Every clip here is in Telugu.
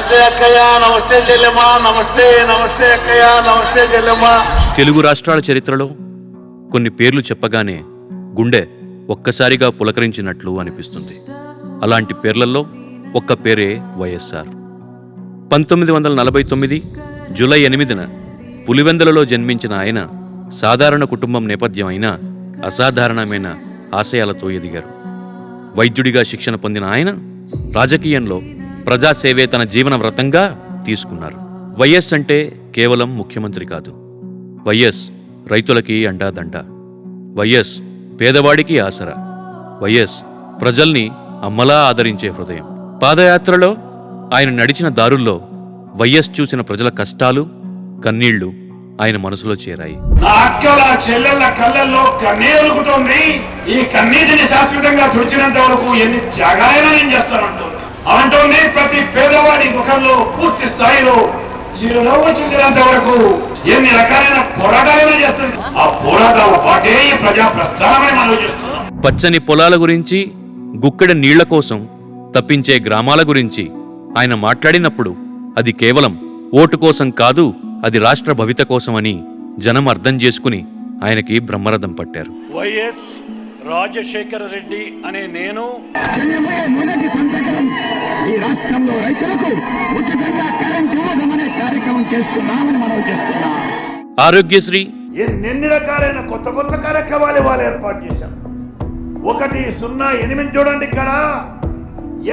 నమస్తే అక్కయ్య, నమస్తే చెల్లెమ్మ, నమస్తే నమస్తే అక్కయ్య, నమస్తే చెల్లెమ్మ. తెలుగు రాష్ట్రాల చరిత్రలో కొన్ని పేర్లు చెప్పగానే గుండె ఒక్కసారిగా పులకరించినట్లు అనిపిస్తుంది. అలాంటి పేర్లలో ఒక్క పేరే వైఎస్ఆర్. 1949 జూలై 8న పులివెందులలో జన్మించిన ఆయన సాధారణ కుటుంబం నేపథ్యం అయినా అసాధారణమైన ఆశయాలతో ఎదిగారు. వైద్యుడిగా శిక్షణ పొందిన ఆయన రాజకీయంలో ప్రజాసేవే తన జీవన వ్రతంగా తీసుకున్నారు. వైఎస్ అంటే కేవలం ముఖ్యమంత్రి కాదు. వైఎస్ రైతులకి అండాదండ. వైఎస్ పేదవాడికి ఆసరా. వైఎస్ ప్రజల్ని అమ్మలా ఆదరించే హృదయం. పాదయాత్రలో ఆయన నడిచిన దారుల్లో వైఎస్ చూసిన ప్రజల కష్టాలు, కన్నీళ్లు ఆయన మనసులో చేరాయి. నా అక్కల చెల్లెళ్ళ కళ్ళల్లో కన్నీరుకుతోంది. ఈ కన్నీటిని శాశ్వతంగా తుడిచినంత వరకు ఎన్ని త్యాగాలైనా నేను చేస్తానంటుంది. అంటోంది ప్రతి పేదవాడి ముఖంలో పూర్తి స్థాయిలో చిరునవ్వు చిందినంత వరకు ఎన్ని రకాలైన పోరాటాలైనా చేస్తుంది. ఆ పోరాటాల పాటే ఈ ప్రజా ప్రస్థానమని మనం చేస్తున్నాం. పచ్చని పొలాల గురించి, గుక్కెడ నీళ్ల కోసం తప్పించే గ్రామాల గురించి ఆయన మాట్లాడినప్పుడు అది కేవలం ఓటు కోసం కాదు, అది రాష్ట్ర భవిత కోసమని జనం అర్థం చేసుకుని ఆయనకి బ్రహ్మరథం పట్టారు. వైఎస్ రాజశేఖర రెడ్డి అనే నేను మొదటి సంతకం ఈ రాష్ట్రంలో రైతులకు ఉచితంగా కరెంట్ ఇవ్వడమనే కార్యక్రమం చేస్తున్నామని మనం చేస్తున్నాం. ఆరోగ్యశ్రీ ఎన్ని రకాలైన కొత్త కొత్త కార్యక్రమాలు వాళ్ళు ఏర్పాటు చేశాం. 108 చూడండి. ఇక్కడ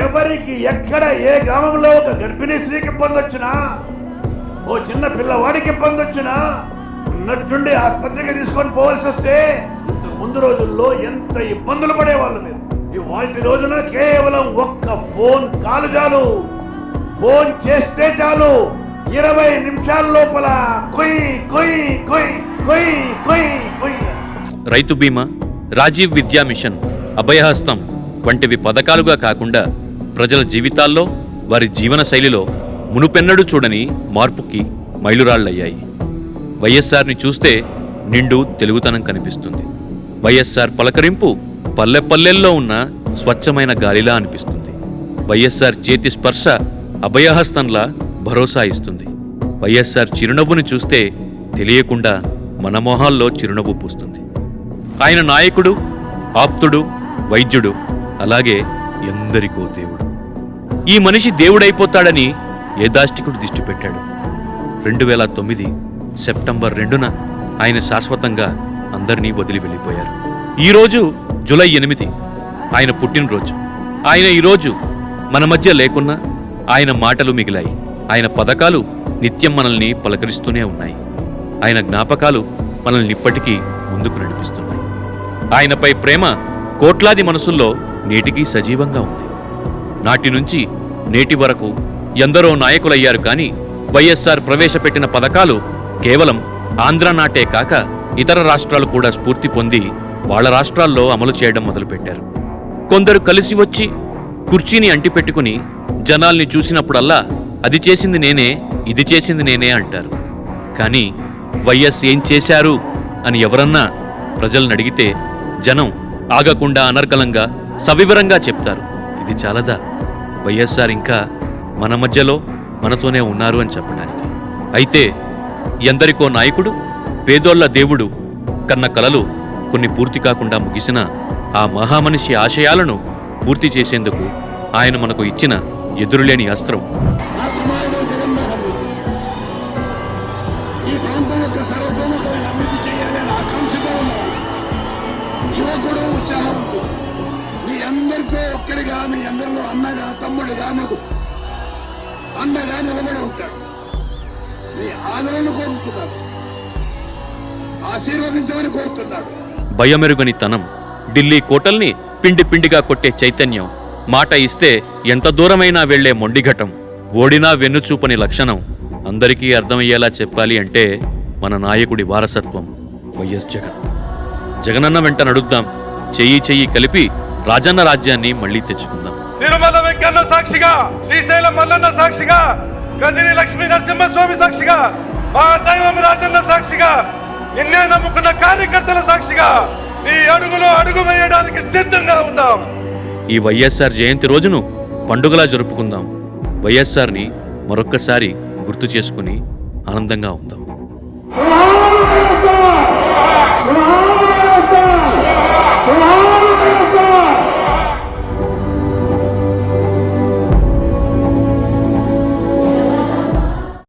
ఎవరికి ఎక్కడ ఏ గ్రామంలో ఒక గర్భిణీ స్త్రీకి ఇబ్బంది వచ్చినా, ఓ చిన్న పిల్లవాడికి ఇబ్బంది వచ్చినా ఉన్నట్టుండి ఆసుపత్రికి తీసుకొని పోవాల్సి వస్తే ముందు రోజుల్లో ఎంత ఇబ్బందులు పడేవాళ్ళు మీరు. ఇవాళ రోజున కేవలం ఒక్క ఫోన్ కాల్ చాలు, ఫోన్ చేస్తే చాలు 20 నిమిషాల లోపల కొయ్ కొయ్ కొయ్ కొయ్ కొయ్ కొయ్. రైతు బీమా, రాజీవ్ విద్యా మిషన్, అభయహస్తం వంటివి పథకాలుగా కాకుండా ప్రజల జీవితాల్లో, వారి జీవన శైలిలో మునుపెన్నడూ చూడని మార్పుకి మైలురాళ్లయ్యాయి. వైఎస్ఆర్ని చూస్తే నిండు తెలుగుతనం కనిపిస్తుంది. వైఎస్ఆర్ పలకరింపు పల్లెపల్లెల్లో ఉన్న స్వచ్ఛమైన గాలిలా అనిపిస్తుంది. వైఎస్ఆర్ చేతి స్పర్శ అభయహస్తంలా భరోసా ఇస్తుంది. వైఎస్ఆర్ చిరునవ్వుని చూస్తే తెలియకుండా మన మొహాల్లో చిరునవ్వు పూస్తుంది. ఆయన నాయకుడు, ఆప్తుడు, వైద్యుడు, అలాగే ఎందరికో దేవుడు. ఈ మనిషి దేవుడైపోతాడని ఏ దాష్టికుడు దిష్టి పెట్టాడు. 2009 సెప్టెంబర్ 2న ఆయన శాశ్వతంగా అందరినీ వదిలి వెళ్ళిపోయారు. ఈరోజు జూలై 8 ఆయన పుట్టినరోజు. ఆయన ఈరోజు మన మధ్య లేకున్నా ఆయన మాటలు మిగిలాయి. ఆయన పథకాలు నిత్యం మనల్ని పలకరిస్తూనే ఉన్నాయి. ఆయన జ్ఞాపకాలు మనల్ని ఇప్పటికీ ముందుకు నడిపిస్తున్నాయి. ఆయనపై ప్రేమ కోట్లాది మనసుల్లో నేటికీ సజీవంగా ఉంది. నాటి నుంచి నేటి వరకు ఎందరో నాయకులయ్యారు. కానీ వైఎస్ఆర్ ప్రవేశపెట్టిన పథకాలు కేవలం ఆంధ్ర నాటే కాక ఇతర రాష్ట్రాలు కూడా స్ఫూర్తి పొంది వాళ్ళ రాష్ట్రాల్లో అమలు చేయడం మొదలుపెట్టారు. కొందరు కలిసి వచ్చి కుర్చీని అంటిపెట్టుకుని జనాల్ని చూసినప్పుడల్లా అది చేసింది నేనే, ఇది చేసింది నేనే అంటారు. కానీ వైఎస్ ఏం చేశారు అని ఎవరన్నా ప్రజలను అడిగితే జనం ఆగకుండా అనర్గళంగా సవివరంగా చెప్తారు. ఇది చాలదా, వైఎస్ఆర్ ఇంకా మన మధ్యలో మనతోనే ఉన్నారు అని చెప్పడానికి. అయితే ఎందరికో నాయకుడు, పేదోళ్ల దేవుడు కన్న కలలు కొన్ని పూర్తి కాకుండా ముగిసిన ఆ మహామనిషి ఆశయాలను పూర్తి చేసేందుకు ఆయన మనకు ఇచ్చిన ఎదురులేని అస్త్రం ఈ ప్రాంతం యొక్క సర్వతోముఖమైన అభివృద్ధి చేయాలని ఆకాంక్షతో ఉన్నాం. యువకుడు, ఉత్సాహవంతుడు, మీ అందరితో ఒక్కరిగా, మీ అందరిలో అన్నగా, తమ్ముడిగా, మీకు అన్నగా నిలబడి ఉంటాడు. మీ ఆదరణ కోరుతున్నాడు, ఆశీర్వదించమని కోరుతున్నాడు. భయమెరుగని తనం, ఢిల్లీ కోటల్ని పిండి పిండిగా కొట్టే చైతన్యం, మాట ఇస్తే ఎంత దూరమైనా వెళ్లే మొండిఘటం, ఓడినా వెన్నుచూపని లక్షణం అందరికీ అర్థమయ్యేలా చెప్పాలి అంటే మన నాయకుడి వారసత్వం వైఎస్ జగన్. జగనన్న వెంట నడుద్దాం, చెయ్యి చెయ్యి కలిపి రాజన్న రాజ్యాన్ని మళ్లీ తెచ్చుకుందాం. తిరుమల వెంకన్న సాక్షిగా, శ్రీశైలం మల్లన్న సాక్షిగా, గజని లక్ష్మీ నరసింహస్వామి సాక్షిగా, మా దైవం రాజన్న సాక్షిగా, నిన్నే నమ్ముకున్న కార్యకర్తల సాక్షిగా ఈ అడుగులో అడుగు వేయడానికి సిద్ధంగా ఉన్నాం. ఈ వైఎస్ఆర్ జయంతి రోజును పండుగలా జరుపుకుందాం. వైఎస్ఆర్ని మరొక్కసారి గుర్తు చేసుకుని ఆనందంగా ఉందాం.